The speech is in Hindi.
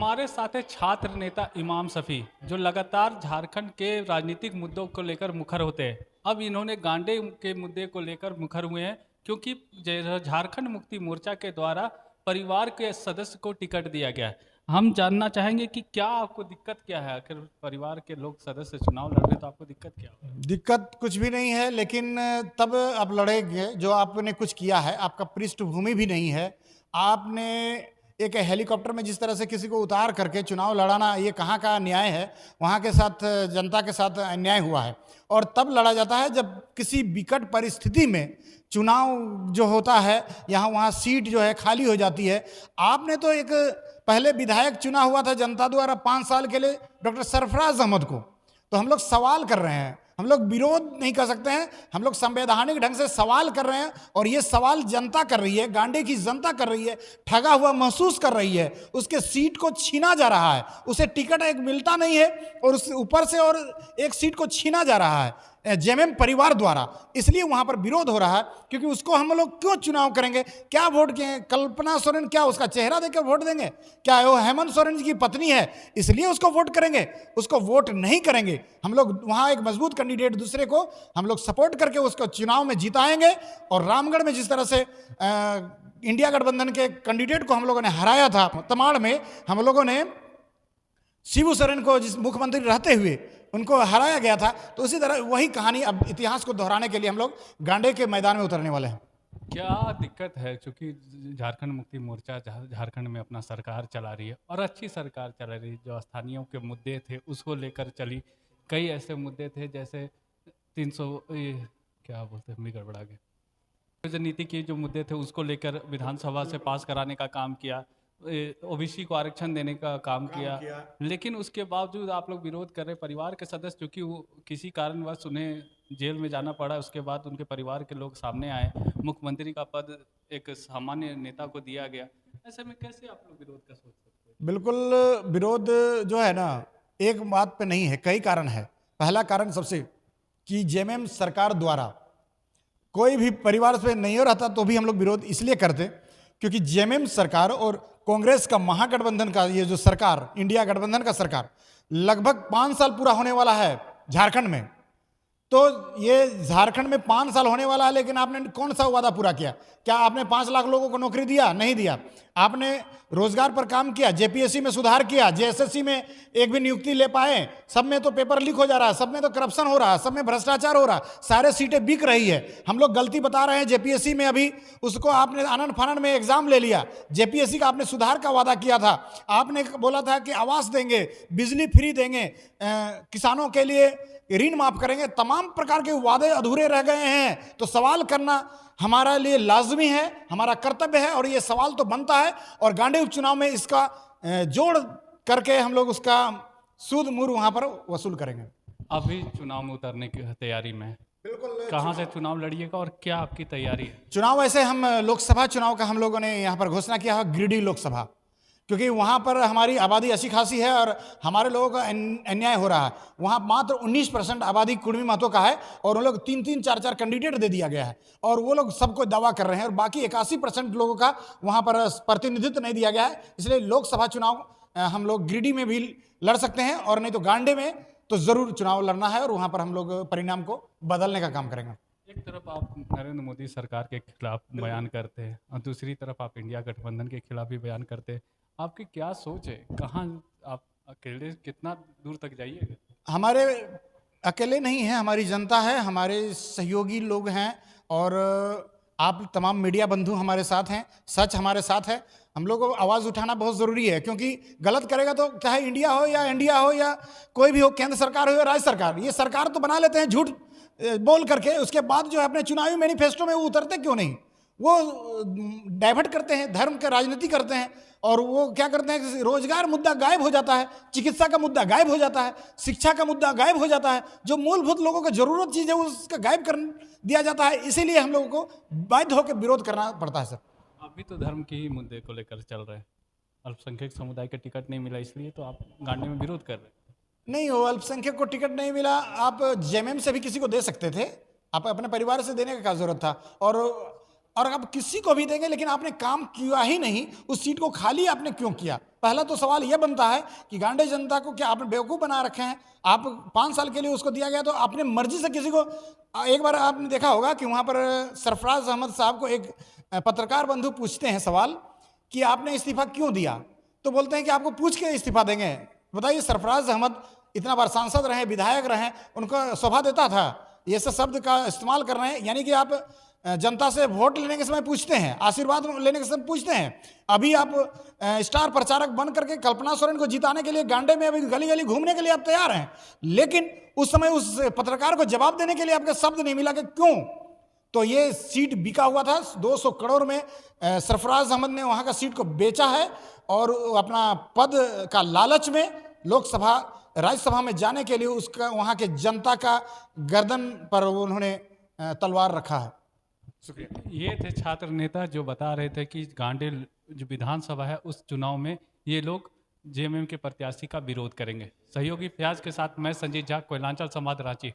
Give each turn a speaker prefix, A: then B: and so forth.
A: हमारे साथ है छात्र नेता इमाम शफी, जो लगातार झारखंड के राजनीतिक मुद्दों को लेकर मुखर होते हैं। अब इन्होंने गांडे के मुद्दे को लेकर मुखर हुए हैं, क्योंकि झारखंड मुक्ति मोर्चा के द्वारा परिवार के सदस्य को टिकट दिया गया है। हम जानना चाहेंगे कि क्या आपको दिक्कत क्या है, आखिर परिवार के लोग सदस्य चुनाव लड़ रहे तो आपको दिक्कत क्या है?
B: दिक्कत कुछ भी नहीं है, लेकिन तब आप लड़ेंगे जो आपने कुछ किया है। आपका पृष्ठभूमि भी नहीं है। आपने एक हेलीकॉप्टर में जिस तरह से किसी को उतार करके चुनाव लड़ाना, ये कहाँ का न्याय है? वहाँ के साथ, जनता के साथ अन्याय हुआ है। और तब लड़ा जाता है जब किसी विकट परिस्थिति में चुनाव जो होता है, यहाँ वहाँ सीट जो है खाली हो जाती है। आपने तो एक पहले विधायक चुना हुआ था जनता द्वारा 5 साल के लिए, डॉक्टर सरफराज अहमद को। तो हम लोग सवाल कर रहे हैं, हम लोग विरोध नहीं कर सकते हैं, हम लोग संवैधानिक ढंग से सवाल कर रहे हैं। और ये सवाल जनता कर रही है, गांडे की जनता कर रही है, ठगा हुआ महसूस कर रही है। उसके सीट को छीना जा रहा है, उसे टिकट एक मिलता नहीं है और उस ऊपर से और एक सीट को छीना जा रहा है जेएमएम परिवार द्वारा। इसलिए वहां पर विरोध हो रहा है, क्योंकि उसको हम लोग क्यों चुनाव करेंगे? क्या वोट किए? कल्पना सोरेन, क्या उसका चेहरा देकर वोट देंगे? क्या वो हेमंत सोरेन जी की पत्नी है इसलिए उसको वोट करेंगे? उसको वोट नहीं करेंगे। हम लोग वहां एक मजबूत कैंडिडेट दूसरे को हम लोग सपोर्ट करके उसको चुनाव में जिताएंगे। और रामगढ़ में जिस तरह से इंडिया गठबंधन के कैंडिडेट को हम लोगों ने हराया था, तमाड़ में हम लोगों ने शिबू सोरेन को, जिस मुख्यमंत्री रहते हुए उनको हराया गया था, तो उसी तरह वही कहानी अब इतिहास को दोहराने के लिए हम लोग गांडे के मैदान में उतरने वाले हैं।
A: क्या दिक्कत है? क्योंकि झारखंड मुक्ति मोर्चा झारखंड में अपना सरकार चला रही है और अच्छी सरकार चला रही है। जो स्थानीयों के मुद्दे थे उसको लेकर चली। कई ऐसे मुद्दे थे जैसे 300 क्या बोलते हैं, गड़बड़ा गए, राजनीति के जो मुद्दे थे उसको लेकर विधानसभा से पास कराने का काम किया, ओबीसी को आरक्षण देने का काम किया। लेकिन उसके बावजूद आप लोग विरोध कर रहे। परिवार के सदस्य, क्योंकि वो किसी कारणवश उन्हें जेल में जाना पड़ा, उसके बाद उनके परिवार के लोग सामने आए, मुख्यमंत्री का पद एक सामान्य नेता को दिया गया। ऐसे में कैसे आप लोग विरोध का सोच सकते हैं?
B: बिल्कुल, विरोध जो है ना, एक बात पे नहीं है, कई कारण है। पहला कारण सबसे कि जेएमएम सरकार द्वारा कोई भी परिवार पे नहीं हो रहा तो भी हम लोग विरोध इसलिए करते क्योंकि जेएमएम सरकार और कांग्रेस का महागठबंधन का ये जो सरकार, इंडिया गठबंधन का सरकार, लगभग 5 साल पूरा होने वाला है झारखंड में। तो ये झारखंड में 5 साल होने वाला है, लेकिन आपने कौन सा वादा पूरा किया? क्या आपने 5 लाख लोगों को नौकरी दिया? नहीं दिया। आपने रोजगार पर काम किया, जेपीएससी में सुधार किया, जेएसएससी में एक भी नियुक्ति ले पाए? सब में तो पेपर लीक हो जा रहा है, सब में तो करप्शन हो रहा है, सब में भ्रष्टाचार हो रहा है, सारे सीटें बिक रही है। हम लोग गलती बता रहे हैं। जेपीएससी में अभी उसको आपने आनंद फानन में एग्जाम ले लिया। जेपीएससी का आपने सुधार का वादा किया था, आपने बोला था कि आवास देंगे, बिजली फ्री देंगे, किसानों के लिए ऋण माफ करेंगे। तमाम प्रकार के वादे अधूरे रह गए हैं। तो सवाल करना हमारा लिए लाजमी है, हमारा कर्तव्य है, और ये सवाल तो बनता है। और गांडे उपचुनाव में इसका जोड़ करके हम लोग उसका सूद मूर वहां पर वसूल करेंगे।
A: अभी चुनाव में उतरने की तैयारी में?
B: बिल्कुल।
A: कहाँ से चुनाव लड़िएगा और क्या आपकी तैयारी है?
B: चुनाव ऐसे हम लोकसभा चुनाव का हम लोगों ने यहाँ पर घोषणा किया है, गिरिडीह लोकसभा, क्योंकि वहाँ पर हमारी आबादी अच्छी खासी है और हमारे लोगों का अन्याय हो रहा है। वहाँ मात्र 19% आबादी कुर्मी महतो का है और वो लोग 3-3, 4-4 कैंडिडेट दे दिया गया है और वो लोग सबको दावा कर रहे हैं, और बाकी 81% लोगों का वहाँ पर प्रतिनिधित्व नहीं दिया गया है। इसलिए लोकसभा चुनाव हम लोग गिरिडीह में भी लड़ सकते हैं, और नहीं तो गांडे में तो जरूर चुनाव लड़ना है, और वहाँ पर हम लोग परिणाम को बदलने का काम करेंगे।
A: एक तरफ आप नरेंद्र मोदी सरकार के खिलाफ बयान करते हैं और दूसरी तरफ आप इंडिया गठबंधन के खिलाफ भी बयान करते हैं। आपकी क्या सोच है? कहाँ आप अकेले कितना दूर तक जाइएगा?
B: हमारे अकेले नहीं है, हमारी जनता है, हमारे सहयोगी लोग हैं, और आप तमाम मीडिया बंधु हमारे साथ हैं, सच हमारे साथ है। हम लोग को आवाज़ उठाना बहुत ज़रूरी है, क्योंकि गलत करेगा तो चाहे इंडिया हो या इंडिया हो या कोई भी हो, केंद्र सरकार हो या राज्य सरकार, ये सरकार तो बना लेते हैं झूठ बोल करके। उसके बाद जो है अपने चुनावी मैनिफेस्टो में वो उतरते क्यों नहीं? वो डाइवर्ट करते हैं, धर्म के राजनीति करते हैं, और वो क्या करते हैं कि रोजगार मुद्दा गायब हो जाता है, चिकित्सा का मुद्दा गायब हो जाता है, शिक्षा का मुद्दा गायब हो जाता है, जो मूलभूत लोगों को जरूरत चीज़ है उसका गायब कर दिया जाता है। इसीलिए हम लोगों को बाध्य होकर विरोध करना पड़ता है। सर,
A: अभी तो धर्म के ही मुद्दे को लेकर चल रहे हैं। अल्पसंख्यक समुदाय का टिकट नहीं मिला, इसलिए तो आप गांडे में विरोध कर रहे हैं।
B: नहीं हो, अल्पसंख्यक को टिकट नहीं मिला, आप जेएमएम से भी किसी को दे सकते थे, आप अपने परिवार से देने का क्या जरूरत था? और और आप किसी को भी देंगे, लेकिन आपने काम किया ही नहीं, उस सीट को खाली आपने क्यों किया? पहला तो सवाल यह बनता है कि गांडे जनता को क्या आपने बेवकूफ़ बना रखे हैं? आप 5 साल के लिए उसको दिया गया तो अपने मर्जी से किसी को एक बार आपने देखा होगा कि वहाँ पर सरफराज अहमद साहब को एक पत्रकार बंधु पूछते हैं सवाल कि आपने इस्तीफा क्यों दिया? तो बोलते हैं कि आपको पूछ के इस्तीफा देंगे। बताइए, सरफराज अहमद इतना बार सांसद रहे, विधायक रहे, उनको शोभा देता था ये सब शब्द का इस्तेमाल कर रहे हैं? यानी कि आप जनता से वोट लेने के समय पूछते हैं, आशीर्वाद लेने के समय पूछते हैं। अभी आप स्टार प्रचारक बन करके कल्पना सोरेन को जिताने के लिए गांडे में अभी गली गली घूमने के लिए आप तैयार हैं, लेकिन उस समय उस पत्रकार को जवाब देने के लिए आपके शब्द नहीं मिला कि क्यों? तो ये सीट बिका हुआ था 200 करोड़ में। सरफराज अहमद ने वहाँ का सीट को बेचा है और अपना पद का लालच में लोकसभा राज्यसभा में जाने के लिए उसका वहाँ के जनता का गर्दन पर उन्होंने तलवार रखा है। शुक्रिया।
A: ये थे छात्र नेता जो बता रहे थे कि गांडेल जो विधानसभा है उस चुनाव में ये लोग जेएमएम के प्रत्याशी का विरोध करेंगे। सहयोगी फयाज के साथ मैं संजीत झा, कोयलांचल संवाद, रांची।